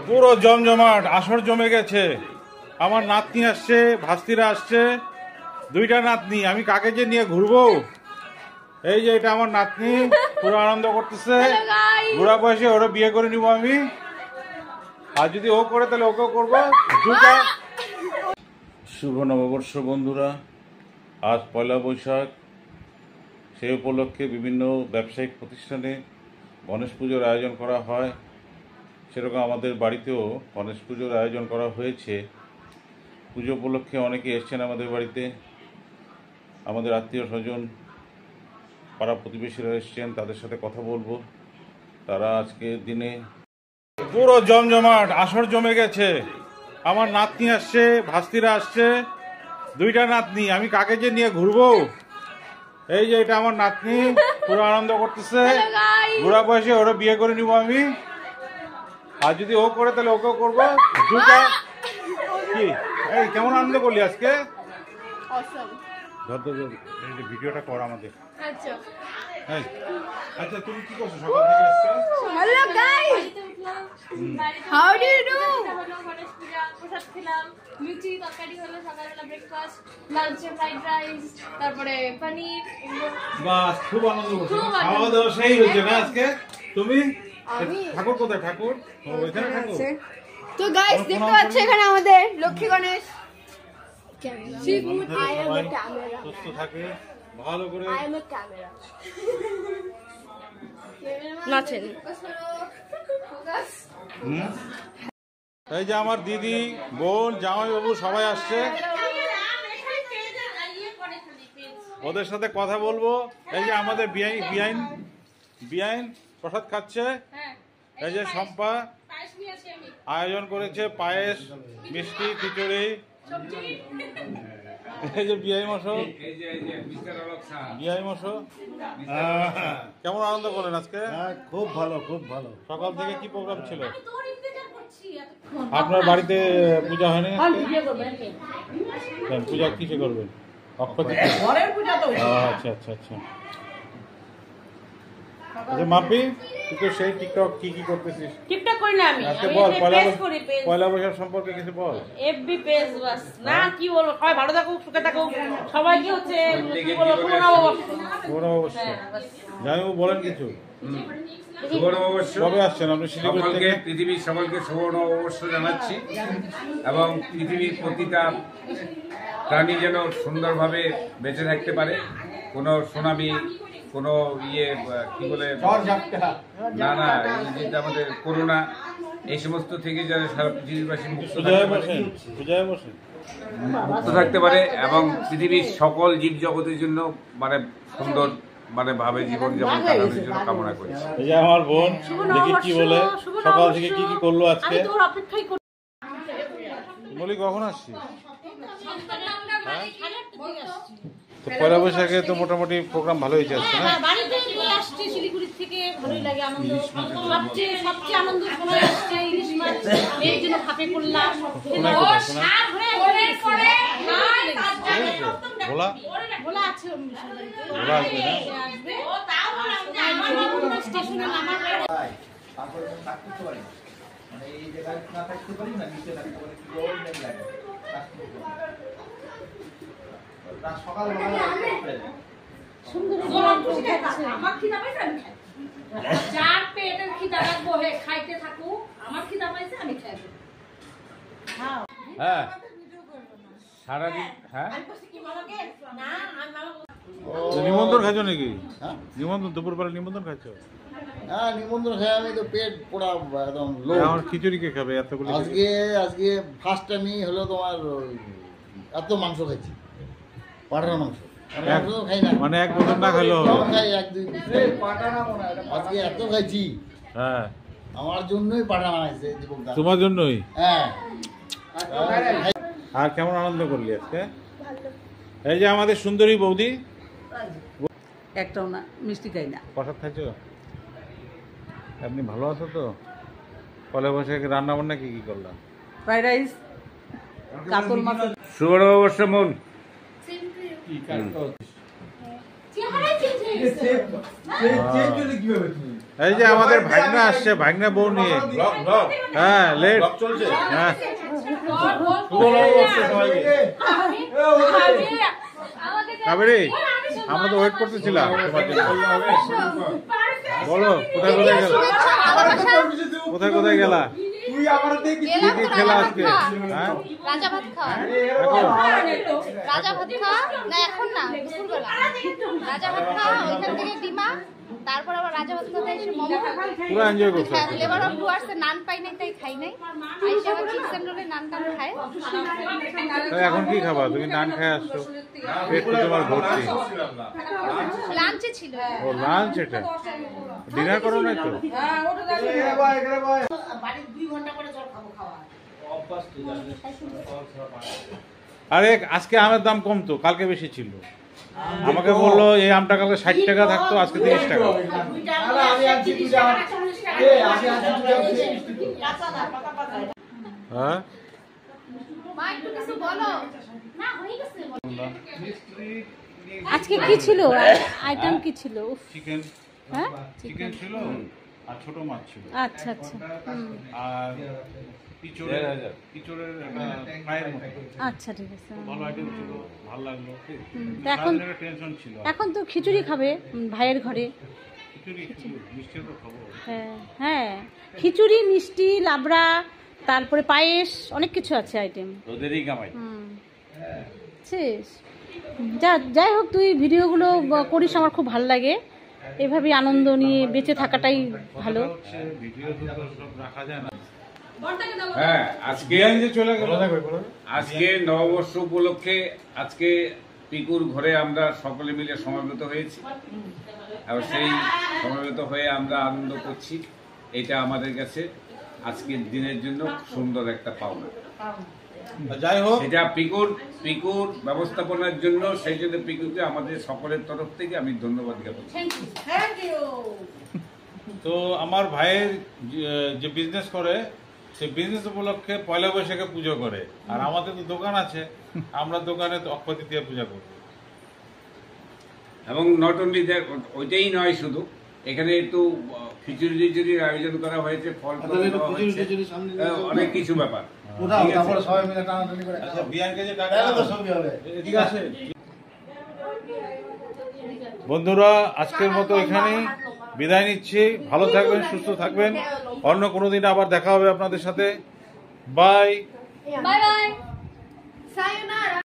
পুরো জমজমাট, আসর জমে গেছে। আমার নাতনি আসছে, ভাস্তিরা আসছে, দুইটা নাতনি। আমি কাকে যে নিয়ে ঘুরবো? এই যে এটা আমার নাতনি, পুরো আনন্দ করতেছে। বুড়া বয়সে ওরা বিয়ে করে নিব আমি, আর যদি ও করে তাহলে ওকেও করবো। শুভ নববর্ষ বন্ধুরা, আজ পয়লা বৈশাখ। সেই উপলক্ষে বিভিন্ন ব্যবসায়িক প্রতিষ্ঠানে গণেশ পুজোর আয়োজন করা হয়। সেরকম আমাদের বাড়িতেও গণেশ পুজোর আয়োজন করা হয়েছে। পুজো উপলক্ষে অনেকে এসছেন আমাদের বাড়িতে, আমাদের আত্মীয় স্বজন, পাড়া প্রতিবেশীরা এসছেন, তাদের সাথে কথা বলবো। তারা আজকের দিনে পুরো জমজমাট, আসর জমে গেছে। আমার নাতনি আসছে, ভাস্তিরা আসছে, দুইটা নাতনি। আমি কাকে যে নিয়ে ঘুরবো? এই যে এটা আমার নাতনি, পুরো আনন্দ করতেছে। বুড়া বয়সে ওরা বিয়ে করে নিব আমি, আর যদি ও করে তাহলে ওকেও করবো। কি এই কেমন আনন্দ করলি আজকে? ভিডিওটা কর আমাদের। আচ্ছা তুমি কি করছো সকাল থেকে? Hello guys, how do you do? Ganesh Puja, প্রসাদ খেলাম, লুচি তরকারি হলো সকালবেলা, ব্রেকফাস্ট, লাঞ্চে ফ্রাইড রাইস, তারপরে পনির। বাস, খুব আনন্দ করছো। খাওয়া দাওয়া সেই হয়েছে না আজকে? তুমি ঠাকুর কোথায়? ঠাকুর ওইখানে ঠাকুর। তো গাইস দেখতে পাচ্ছ এখানে আমাদের লক্ষ্মী গণেশ। সুস্থ থাকে ভালো করে। নাচেন। এই যে আমার দিদি, বোন, জামাইবাবু সবাই আসছে, ওদের সাথে কথা বলবো। এই যে আমাদের বিআইন প্রসাদ খাচ্ছে। এই যে শম্পা আয়োজন করেছে পায়েস, মিষ্টি, খিচুড়ি। এই যে বিআই মশো, কেমন আনন্দ করলেন আজকে? খুব ভালো, খুব ভালো। সকাল থেকে কি প্রোগ্রাম ছিল? আপনার বাড়িতে পূজা হয়নি? পূজা কিসে করবেন? আচ্ছা আচ্ছা আচ্ছা। আচ্ছা মাপি, তুই তো সেই টিকটক কি করতেছিস? টিকটক করি না আমি, আজকে বল পয়লা বৈশাখ সম্পর্কে কিছু বল। এফবি পেজ বাস না, কি বলবো, সবাই ভালো থাকুক, সুখে থাকুক, সবাইকে হচ্ছে কি বলবো, পুরো নববর্ষ। জামাইবাবু বলেন কিছু। শুভ নববর্ষ। কবে আসছেন আপনি শিলিগুড়ি থেকে? পৃথিবীর সকলকে শুভ নববর্ষ জানাচ্ছি, এবং পৃথিবীর প্রতিটা প্রাণী যেন সুন্দরভাবে বেঁচে থাকতে পারে। কোনো সুনামি, কোনো কি বলে না যেটা আমাদের করোনা, এই সমস্ত থেকে যেন সারা পৃথিবীবাসী মুক্ত থাকতে পারে, এবং পৃথিবীর সকল জীবজগতের জন্য মানে সুন্দর ভাবে জীবন যেমন কাটানোর জন্য কামনা করি। এই যে আমার বোন, দেখি কি বলে, সকাল থেকে কি করলো আজকে। বলি কখন আসছিস? তো পয়লা বৈশাখে তো মোটামুটি প্রোগ্রাম ভালো হয়েছে আজকে না? বাড়িতে আসছি শিলিগুড়ি থেকে, ভালোই লাগে, আনন্দ। সবচেয়ে আনন্দ সময় আসছে ইলিশ মাছ, এর জন্য খাপে করলাম। ভোলা ভোলা আছে, ভোলা আসবে না? স্টেশনে নামার যার পেটের খিদা লাগবো হে খাইতে থাকু, আমার খিদা পাইছে আমি খাইবো। হ্যাঁ সারাদিন। হ্যাঁ নিমন্ত্রণ খাইছো নাকি? নিমন্ত্রণ দুপুরবেলা নিমন্ত্রণ খাইছো? হ্যাঁ নিমন্ত্রণ খেয়ে আমি তো পেট পুরা একদম লো। আমার খিচুড়ি কে খাবে এতগুলো? আজকে ফার্স্ট টাইমই হলো তোমার এত মাংস খাইছি, পাঠার মাংস। মানে এক বোতল না খেলো? আজকে এত খাইছি। হ্যাঁ আমার জন্যই পাঠা বানাইছে। তোমার জন্যই? হ্যাঁ। আর কেমন আনন্দ করলি আজকে? এই যে আমাদের সুন্দরী বৌদি, একটাও না মিষ্টি খাই না। প্রসাদ খাইছো? আপনি ভালো আছো তো? পয়লা বৈশাখে রান্না বান্না কি করলাম? ফ্রাইড রাইস, কাতল মাছ। শুভ নববর্ষ মন। চেহারা চেঞ্জ হয়ে গেছে। এই যে আমাদের ভাগনা আসছে, ভাগনা বউ নিয়ে। হ্যাঁ, লেট চলছে। হ্যাঁ, কাবেরী, আমরা তো ওয়েট করতেছিলাম তোমার জন্য। বলো কোথায় কোথায় গেল, কোথায় কোথায় গেলা, কি কি খেলা আজকে? হ্যাঁ, রাজা ভাত খাওয়া, এখন রাজা ভাত খাওয়া না, এখন না, দুপুরবেলা রাজা ভাত খাওয়া, ওইখান থেকে ডিমা, তারপর আবার রাজা ভাত খাওয়া এসে মোমো, পুরো এনজয় করছো। ফ্লেভার অফ ডুয়ার্সে নান পাই নাই তাই খাই নাই, আইসে আবার চিকেন রোলে নান টান খায়। তো এখন কি খাবা? তুমি নান খায় আসছো, পেট তো তোমার ভর্তি। লাঞ্চে ছিল। ও লাঞ্চ, এটা ডিনার করো না তো? বাড়ির 2 ঘন্টা করে জল খাবো খাওয়া। আরে আজকে আমের দাম কম তো, কালকে বেশি ছিল। আমাকে বললো এই আমটা কালকে 60 টাকা থাকতো, আজকে 30 টাকা। হ্যাঁ, মা একটু কিছু বলো। না হয়ে গেছে। আজকে কি ছিল আইটেম, কি ছিল? উফ, চিকেন, হ্যাঁ চিকেন ছিল আর ছোট মাছ ছিল, আচ্ছা আচ্ছা, আর পিচড়ের ফ্রাইয়ের মতো আচ্ছা ঠিক আছে। ভালো আইটেম ছিল, ভালো লাগলো। তো এখন টেনশন ছিল, এখন তো খিচুড়ি খাবে ভাইয়ের ঘরে। খিচুড়ি মিষ্টি তো খাবো। হ্যাঁ হ্যাঁ, খিচুড়ি, মিষ্টি, লাবড়া, তারপরে পায়েস, অনেক কিছু আছে আইটেম। ওদেরই কামাই। শেষ। যাই হোক, তুই ভিডিওগুলো করিস, আমার খুব ভালো লাগে। এভাবেই আনন্দ নিয়ে বেঁচে থাকাটাই ভালো। ভিডিও তো সব রাখা যায় না। হ্যাঁ, আজকে চলে গেল। আজকে নববর্ষ উপলক্ষে আজকে পিকুর ঘরে আমরা সকলে মিলে সমবেত হয়েছি, আর সেই সমবেত হয়ে আমরা আনন্দ করছি। এটা আমাদের কাছে আজকের দিনের জন্য সুন্দর একটা পাওনা। যাই হোক, সেটা পিকুর ব্যবস্থাপনার জন্য, সেই জন্য পিকুকে আমাদের সকলের তরফ থেকে আমি ধন্যবাদ জ্ঞাপন করছি। তো আমার ভাইয়ের যে বিজনেস করে, সেই বিজনেস উপলক্ষে পয়লা বৈশাখে পুজো করে। আর আমাদের তো দোকান আছে, আমরা দোকানে তো অক্ষয় তৃতীয়া পূজা করবো। এবং নট অনলি দ্যাট, ওইটাই নয়, শুধু এখানে একটু খিচুড়ি টিচুড়ির আয়োজন করা হয়েছে, ফল টল দেওয়া হয়েছে, অনেক কিছু ব্যাপার। আচ্ছা, বিয়ানকে যে টাকা এদিকে আসে। বন্ধুরা, আজকের মতো এখানেই বিদায় নিচ্ছি। ভালো থাকবেন, সুস্থ থাকবেন। অন্য কোনো দিন আবার দেখা হবে আপনাদের সাথে। Bye bye bye. সায়োনারা।